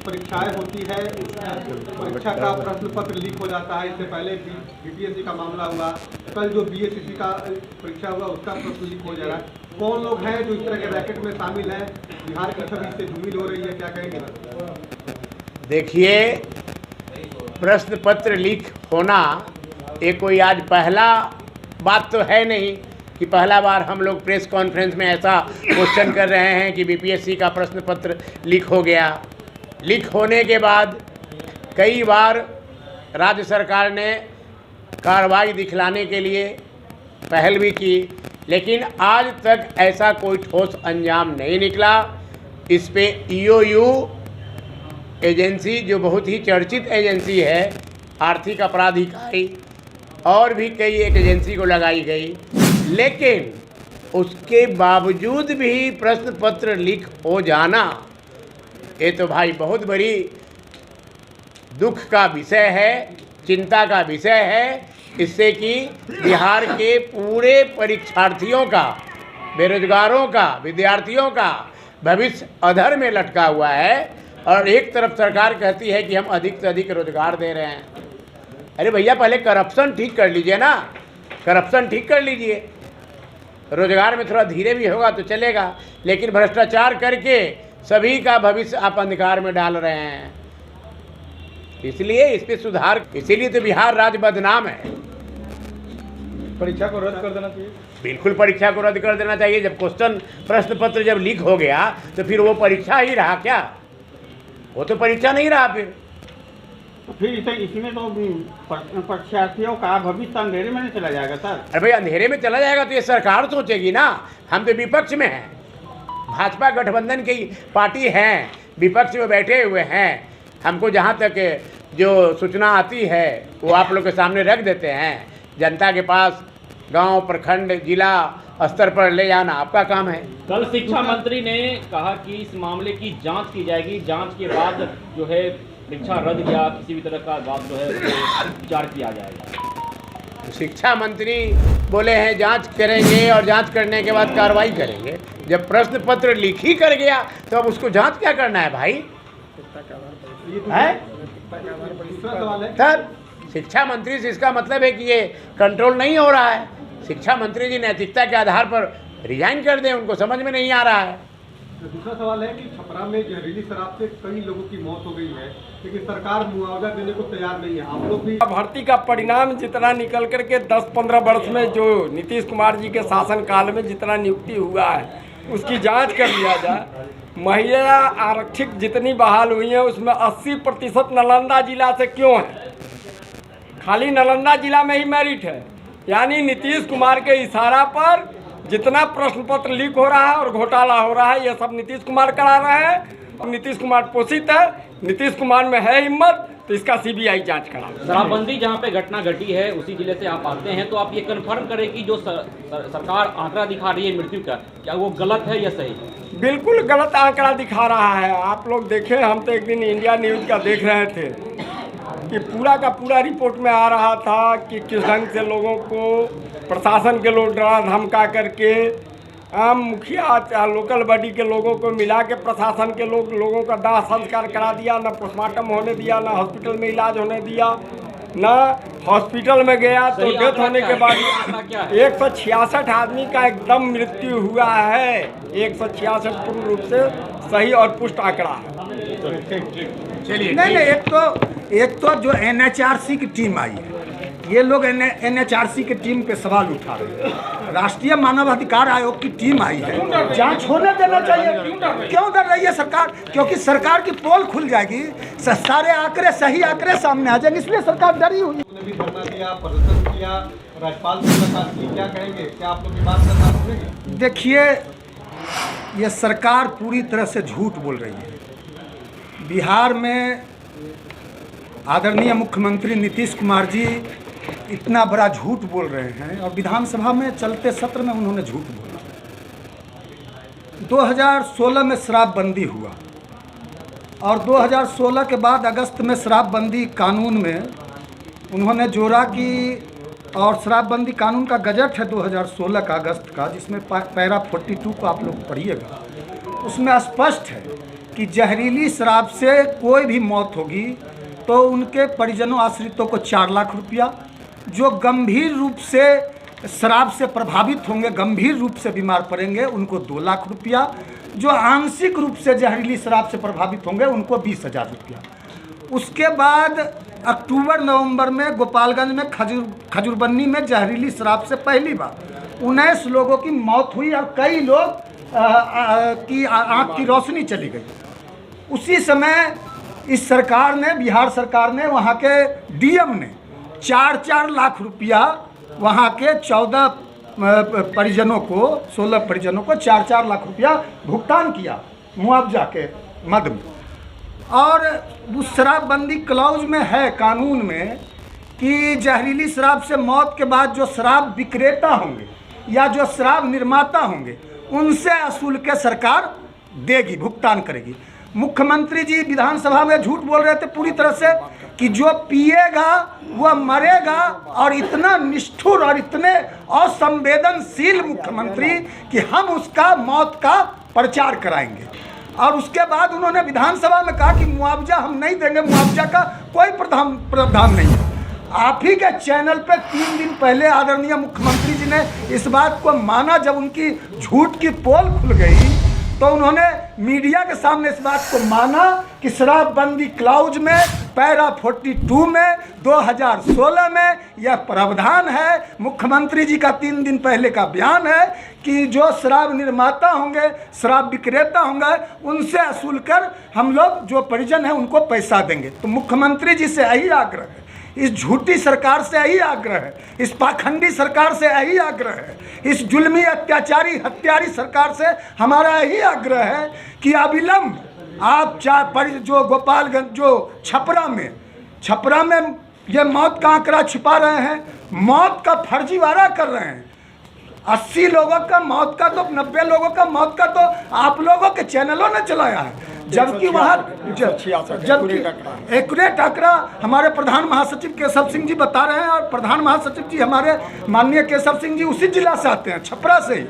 परीक्षाएं होती है, परीक्षा का प्रश्न पत्र लीक हो जाता है। इससे पहले बीपीएससी का मामला हुआ, कल जो बीएससी का परीक्षा हुआ उसका प्रश्न लीक हो जा रहा है। कौन लोग हैं जो इस तरह के रैकेट में शामिल हैं? बिहार की छवि इससे धूमिल हो रही है, क्या कहेंगे? देखिए, प्रश्न पत्र लीक होना ये कोई आज पहला बात तो है नहीं कि पहला बार हम लोग प्रेस कॉन्फ्रेंस में ऐसा क्वेश्चन कर रहे हैं कि बीपीएससी का प्रश्न पत्र लीक हो गया। लीक होने के बाद कई बार राज्य सरकार ने कार्रवाई दिखलाने के लिए पहल भी की, लेकिन आज तक ऐसा कोई ठोस अंजाम नहीं निकला। इस पे ईओयू एजेंसी, जो बहुत ही चर्चित एजेंसी है, आर्थिक अपराध इकाई, और भी कई एक एजेंसी को लगाई गई, लेकिन उसके बावजूद भी प्रश्न पत्र लीक हो जाना ये तो भाई बहुत बड़ी दुख का विषय है, चिंता का विषय है। इससे कि बिहार के पूरे परीक्षार्थियों का, बेरोजगारों का, विद्यार्थियों का भविष्य अधर में लटका हुआ है। और एक तरफ सरकार कहती है कि हम अधिक से अधिक रोजगार दे रहे हैं। अरे भैया, पहले करप्शन ठीक कर लीजिए ना, करप्शन ठीक कर लीजिए। रोजगार में थोड़ा धीरे भी होगा तो चलेगा, लेकिन भ्रष्टाचार करके सभी का भविष्य आप अंधकार में डाल रहे हैं। इसलिए इस पे सुधार, इसीलिए तो बिहार राज्य बदनाम है। परीक्षा को रद्द कर देना चाहिए। बिल्कुल परीक्षा को रद्द कर देना चाहिए। जब क्वेश्चन प्रश्न पत्र जब लीक हो गया तो फिर वो परीक्षा ही रहा क्या? वो तो परीक्षा नहीं रहा। फिर इसमें तो परीक्षार्थियों का भविष्य अंधेरे में नहीं चला जाएगा सर। अरे भाई, अंधेरे में चला जाएगा तो ये सरकार सोचेगी ना। हम तो विपक्ष में हैं, भाजपा गठबंधन की पार्टी हैं, विपक्ष में बैठे हुए हैं। हमको जहाँ तक जो सूचना आती है वो आप लोग के सामने रख देते हैं। जनता के पास गांव, प्रखंड, जिला स्तर पर ले जाना आपका काम है। कल शिक्षा मंत्री ने कहा कि इस मामले की जांच की जाएगी, जांच के बाद जो है परीक्षा रद्द या किसी भी तरह का बात जो है विचार किया जाएगा। शिक्षा मंत्री बोले हैं जांच करेंगे और जांच करने के बाद कार्रवाई करेंगे। जब प्रश्न पत्र लीक ही कर गया तो अब उसको जांच क्या करना है भाई? है तब शिक्षा मंत्री से इसका मतलब है कि ये कंट्रोल नहीं हो रहा है। शिक्षा मंत्री जी नैतिकता के आधार पर रिजाइन कर दें, उनको समझ में नहीं आ रहा है। दूसरा सवाल है कि छपरा में जहरीली शराब से कई लोगों की मौत हो गई है, लेकिन सरकार मुआवजा देने को तैयार नहीं है। आप लोग भी भर्ती का परिणाम जितना निकल करके 10-15 वर्ष में जो नीतीश कुमार जी के शासनकाल में जितना नियुक्ति हुआ है उसकी जांच कर लिया जाए। महिला आरक्षित जितनी बहाल हुई हैं उसमें 80% नालंदा जिला से क्यों है? खाली नालंदा जिला में ही मेरिट है। यानी नीतीश कुमार के इशारा पर जितना प्रश्न पत्र लीक हो रहा है और घोटाला हो रहा है, ये सब नीतीश कुमार करा रहे हैं। नीतीश कुमार पोषित है, नीतीश कुमार में है हिम्मत, तो इसका सीबीआई जांच करा। शराबबंदी जहां पे घटना घटी है उसी जिले से आप आते हैं, तो आप ये कंफर्म करें कि जो सरकार आंकड़ा दिखा रही है मृत्यु का, क्या वो गलत है या सही? बिल्कुल गलत आंकड़ा दिखा रहा है। आप लोग देखें, हम तो एक दिन इंडिया न्यूज़ का देख रहे थे कि पूरा का पूरा रिपोर्ट में आ रहा था कि किस ढंग से लोगों को प्रशासन के लोग डरा धमका करके, आम मुखिया लोकल बॉडी के लोगों को मिला के प्रशासन के लोगों का दाह संस्कार करा दिया, ना पोस्टमार्टम होने दिया, ना हॉस्पिटल में इलाज होने दिया, ना हॉस्पिटल में गया तो डेथ होने के बाद 166 आदमी का एकदम मृत्यु हुआ है। 166 पूर्ण रूप से सही और पुष्ट आंकड़ा है। चलिए, नहीं, एक तो जो एनएचआरसी की टीम आई है, ये लोग एनएचआरसी की टीम पे सवाल उठा रहे हैं। राष्ट्रीय मानवाधिकार आयोग की टीम आई है, जांच होने देना चाहिए। क्यों डर रही है सरकार? क्योंकि सरकार की पोल खुल जाएगी, सारे आंकड़े, सही आंकड़े सामने आ जाएंगे, इसलिए सरकार डरी हुई है। भी धरना दिया, प्रदर्शन किया, राज्यपाल से मुलाकात की, क्या कहेंगे? क्या आप लोग की बात करना सुनेंगे? देखिए, ये सरकार पूरी तरह से झूठ बोल रही है। बिहार में आदरणीय मुख्यमंत्री नीतीश कुमार जी इतना बड़ा झूठ बोल रहे हैं और विधानसभा में चलते सत्र में उन्होंने झूठ बोला। 2016 में शराबबंदी हुआ और 2016 के बाद अगस्त में शराबबंदी कानून में उन्होंने जोड़ा कि, और शराबबंदी कानून का गजट है 2016 का अगस्त का, जिसमें पैरा 42 को आप लोग पढ़िएगा, उसमें स्पष्ट है कि जहरीली शराब से कोई भी मौत होगी तो उनके परिजनों आश्रितों को 4 लाख रुपया, जो गंभीर रूप से शराब से प्रभावित होंगे, गंभीर रूप से बीमार पड़ेंगे, उनको 2 लाख रुपया, जो आंशिक रूप से जहरीली शराब से प्रभावित होंगे उनको 20,000 रुपया। उसके बाद अक्टूबर नवंबर में गोपालगंज में खजूरबन्नी में जहरीली शराब से पहली बार 19 लोगों की मौत हुई और कई लोग की आँख की रोशनी चली गई। उसी समय इस सरकार ने, बिहार सरकार ने, वहाँ के डीएम ने 4-4 लाख रुपया वहाँ के 14 परिजनों को, 16 परिजनों को 4-4 लाख रुपया भुगतान किया मुआवजा के मद में। और उस शराबबंदी क्लॉज में है कानून में कि जहरीली शराब से मौत के बाद जो शराब विक्रेता होंगे या जो शराब निर्माता होंगे उनसे असूल के सरकार देगी, भुगतान करेगी। मुख्यमंत्री जी विधानसभा में झूठ बोल रहे थे पूरी तरह से कि जो पिएगा वह मरेगा, और इतना निष्ठुर और इतने असंवेदनशील मुख्यमंत्री कि हम उसका मौत का प्रचार कराएंगे। और उसके बाद उन्होंने विधानसभा में कहा कि मुआवजा हम नहीं देंगे, मुआवजा का कोई प्रावधान नहीं है। आप ही के चैनल पे 3 दिन पहले आदरणीय मुख्यमंत्री जी ने इस बात को माना, जब उनकी झूठ की पोल खुल गई तो उन्होंने मीडिया के सामने इस बात को माना कि शराबबंदी क्लाउज में पैरा 42 में 2016 में यह प्रावधान है। मुख्यमंत्री जी का 3 दिन पहले का बयान है कि जो शराब निर्माता होंगे, शराब विक्रेता होंगे, उनसे असूल कर हम लोग जो परिजन हैं उनको पैसा देंगे। तो मुख्यमंत्री जी से यही आग्रह है, इस झूठी सरकार से यही आग्रह है, इस पाखंडी सरकार से यही आग्रह है, इस जुल्मी अत्याचारी हत्यारी सरकार से हमारा यही आग्रह है कि अविलंब आप जो गोपालगंज, जो छपरा में ये मौत का आंकड़ा छिपा रहे हैं, मौत का फर्जीवाड़ा कर रहे हैं। 80 लोगों का मौत का तो 90 लोगों का मौत का तो आप लोगों के चैनलों ने चलाया है, जबकि वहाँ एक्यूरेट आंकड़ा हमारे प्रधान महासचिव केशव सिंह जी बता रहे हैं। और प्रधान महासचिव जी हमारे माननीय केशव सिंह जी उसी जिला से आते हैं, छपरा से ही।